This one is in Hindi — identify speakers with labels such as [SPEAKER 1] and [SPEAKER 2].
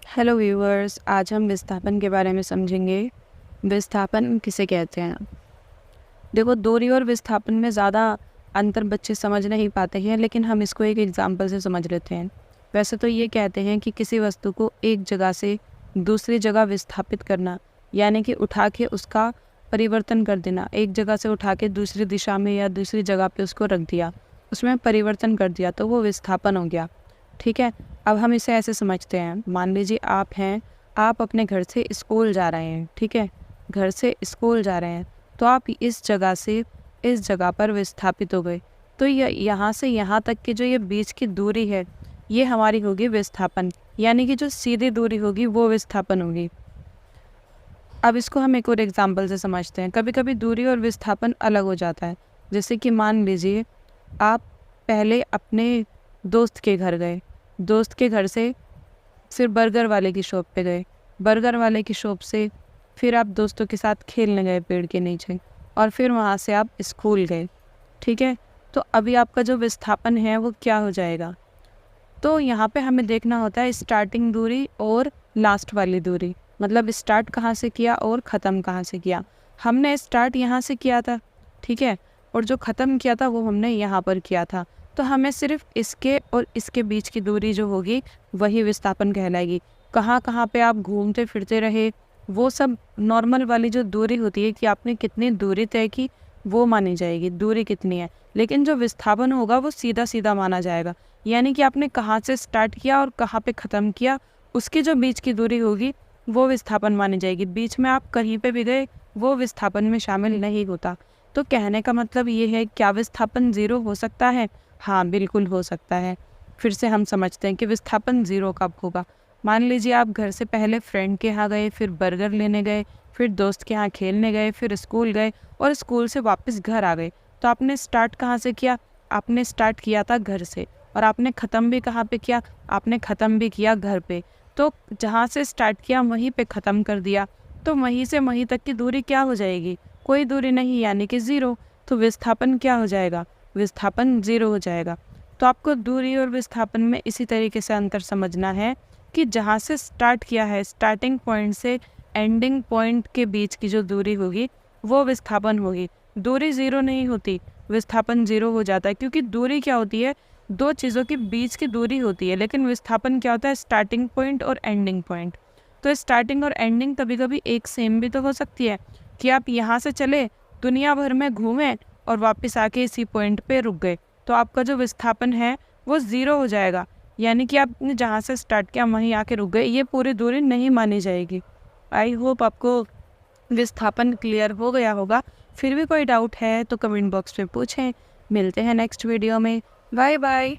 [SPEAKER 1] हेलो व्यूअर्स, आज हम विस्थापन के बारे में समझेंगे। विस्थापन किसे कहते हैं? देखो, दूरी और विस्थापन में ज़्यादा अंतर बच्चे समझ नहीं पाते हैं, लेकिन हम इसको एक एग्जाम्पल से समझ लेते हैं। वैसे तो ये कहते हैं कि किसी वस्तु को एक जगह से दूसरी जगह विस्थापित करना, यानी कि उठा के उसका परिवर्तन कर देना। एक जगह से उठा के दूसरी दिशा में या दूसरी जगह पे उसको रख दिया, उसमें परिवर्तन कर दिया, तो वो विस्थापन हो गया। ठीक है। अब हम इसे ऐसे समझते हैं, मान लीजिए आप हैं, आप अपने घर से स्कूल जा रहे हैं। ठीक है, घर से स्कूल जा रहे हैं, तो आप इस जगह से इस जगह पर विस्थापित हो गए। तो यहाँ से यहाँ तक की जो ये बीच की दूरी है, ये हमारी होगी विस्थापन, यानी कि जो सीधी दूरी होगी वो विस्थापन होगी। अब इसको हम एक और एग्जाम्पल से समझते हैं। कभी कभी दूरी और विस्थापन अलग हो जाता है। जैसे कि मान लीजिए आप पहले अपने दोस्त के घर गए, दोस्त के घर से फिर बर्गर वाले की शॉप पे गए, बर्गर वाले की शॉप से फिर आप दोस्तों के साथ खेलने गए पेड़ के नीचे, और फिर वहाँ से आप स्कूल गए। ठीक है, तो अभी आपका जो विस्थापन है वो क्या हो जाएगा? तो यहाँ पे हमें देखना होता है स्टार्टिंग दूरी और लास्ट वाली दूरी, मतलब स्टार्ट कहाँ से किया और ख़त्म कहाँ से किया। हमने स्टार्ट यहाँ से किया था, ठीक है, और जो ख़त्म किया था वो हमने यहाँ पर किया था। तो हमें सिर्फ इसके और इसके बीच की दूरी जो होगी वही विस्थापन कहलाएगी। कहाँ कहाँ पे आप घूमते फिरते रहे, वो सब नॉर्मल वाली जो दूरी होती है कि आपने कितनी दूरी तय की, वो मानी जाएगी, दूरी कितनी है। लेकिन जो विस्थापन होगा वो सीधा सीधा माना जाएगा, यानी कि आपने कहाँ से स्टार्ट किया और कहाँ पे ख़त्म किया, उसकी जो बीच की दूरी होगी वो विस्थापन मानी जाएगी। बीच में आप कहीं पे भी गए वो विस्थापन में शामिल नहीं होता। तो कहने का मतलब ये है, क्या विस्थापन ज़ीरो हो सकता है? हाँ, बिल्कुल हो सकता है। फिर से हम समझते हैं कि विस्थापन ज़ीरो कब होगा। मान लीजिए आप घर से पहले फ्रेंड के यहाँ गए, फिर बर्गर लेने गए, फिर दोस्त के यहाँ खेलने गए, फिर स्कूल गए और स्कूल से वापस घर आ गए। तो आपने स्टार्ट कहाँ से किया? आपने स्टार्ट किया था घर से, और आपने ख़त्म भी कहाँ पे किया? आपने ख़त्म भी किया घर पे। तो जहाँ से स्टार्ट किया वहीं पे ख़त्म कर दिया, तो वहीं से वहीं तक की दूरी क्या हो जाएगी? कोई दूरी नहीं, यानी कि ज़ीरो। तो विस्थापन क्या हो जाएगा? विस्थापन ज़ीरो हो जाएगा। तो आपको दूरी और विस्थापन में इसी तरीके से अंतर समझना है कि जहाँ से स्टार्ट किया है, स्टार्टिंग पॉइंट से एंडिंग पॉइंट के बीच की जो दूरी होगी वो विस्थापन होगी। दूरी ज़ीरो नहीं होती, विस्थापन ज़ीरो हो जाता है। क्योंकि दूरी क्या होती है? दो चीज़ों के बीच की दूरी होती है, लेकिन विस्थापन क्या होता है? स्टार्टिंग पॉइंट और एंडिंग पॉइंट। तो स्टार्टिंग और एंडिंग कभी कभी एक सेम भी तो हो सकती है, कि आप यहाँ से चले, दुनिया भर में घूमें और वापस आके इसी पॉइंट पे रुक गए, तो आपका जो विस्थापन है वो ज़ीरो हो जाएगा। यानी कि आपने जहाँ से स्टार्ट किया वहीं आके रुक गए, ये पूरी दूरी नहीं मानी जाएगी। आई होप आपको विस्थापन क्लियर हो गया होगा। फिर भी कोई डाउट है तो कमेंट बॉक्स में पूछें। मिलते हैं नेक्स्ट वीडियो में। Bye bye.